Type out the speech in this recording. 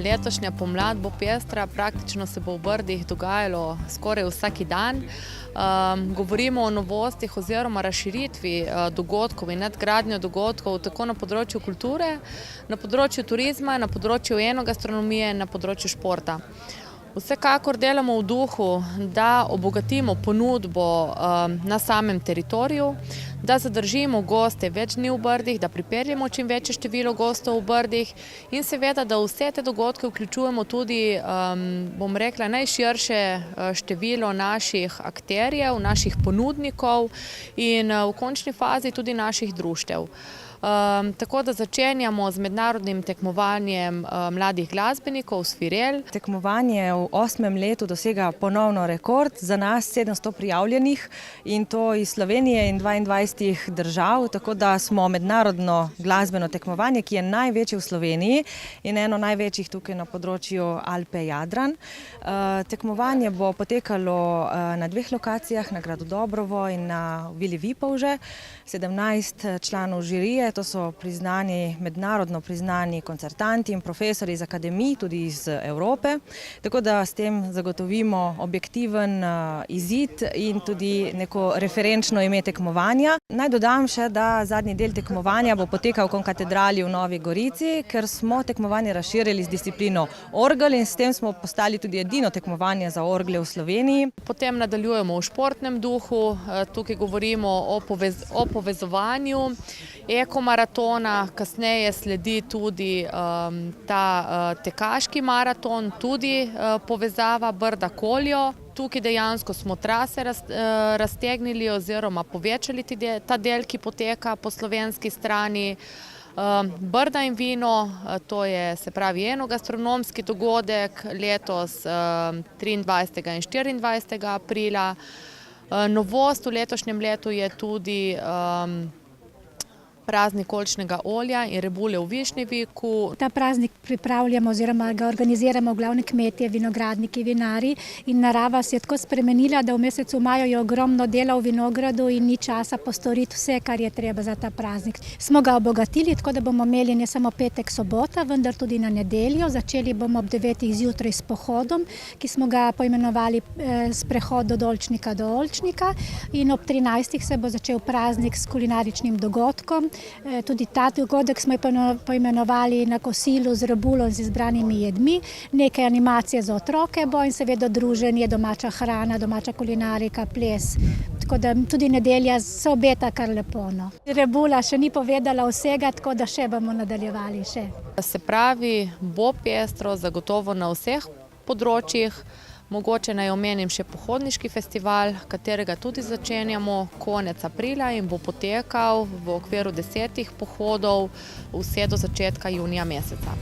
Letošnja pomlad bo pestra, praktično se bo v Brdih dogajalo skoraj vsak dan. Govorimo o novostih oziroma razširitvi dogodkov in nadgradnjo dogodkov tako na področju kulture, na področju turizma, na področju enogastronomije in na področju športa. Vsekakor delamo v duhu, da obogatimo ponudbo na samem teritoriju, da zadržimo goste več dni v Brdih, da pripeljemo čim večje število gostov v Brdih in seveda, da vse te dogodke vključujemo tudi, bom rekla, najširše število naših akterjev, naših ponudnikov in v končni fazi tudi naših društev. Tako da začenjamo z mednarodnim tekmovanjem mladih glasbenikov Sfirel. Tekmovanje v 8. letu dosega ponovno rekord, za nas 700 prijavljenih in to iz Slovenije in 22 držav, tako da smo mednarodno glasbeno tekmovanje, ki je največje v Sloveniji in eno največjih tukaj na področju Alpe-Jadran. Tekmovanje bo potekalo na 2 lokacijah, na gradu Dobrovo in na Vili Vipavže. 17 članov žirije, to so priznani, mednarodno priznani koncertanti in profesori iz akademij, tudi iz Evrope, tako da s tem zagotovimo objektiven izid in tudi neko referenčno ime tekmovanja. Naj dodam še, da zadnji del tekmovanja bo potekal v Konkatedrali v Novi Gorici, ker smo tekmovanje razširili z disciplino orgel in s tem smo postali tudi edino tekmovanje za orgle v Sloveniji. Potem nadaljujemo v športnem duhu, tukaj govorimo o povezovanju ekomaratona, kasneje sledi tudi ta tekaški maraton, tudi povezava Brda-Koljo. Tukaj dejansko smo trase raztegnili oziroma povečali ta del, ki poteka po slovenski strani. Brda in vino, to je se pravi enogastronomski dogodek letos 23. in 24. aprila. Novost v letošnjem letu je tudi praznik oljčnega olja in rebule v Višnjeviku. Ta praznik pripravljamo oziroma ga organiziramo glavni kmetje, vinogradniki, vinari in narava se je tako spremenila, da v mesecu maju je ogromno dela v vinogradu in ni časa postoriti vse, kar je treba za ta praznik. Smo ga obogatili, tako da bomo imeli ne samo petek, sobota, vendar tudi na nedeljo. Začeli bomo ob 9. zjutraj s pohodom, ki smo ga poimenovali sprehod od Oljčnika do Oljčnika in ob 13. se bo začel praznik s kulinaričnim dogodkom. Tudi ta dogodek smo poimenovali na kosilu z rebulo z izbranimi jedmi, nekaj animacije za otroke bo in seveda druženje, domača hrana, domača kulinarika, ples. Tako da tudi nedelja se obeta kar lepo. Rebula še ni povedala vsega, tako da še bomo nadaljevali še. Se pravi, bo pestro zagotovo na vseh področjih. Mogoče naj omenim še pohodniški festival, katerega tudi začenjamo konec aprila in bo potekal v okviru 10 pohodov vse do začetka junija meseca.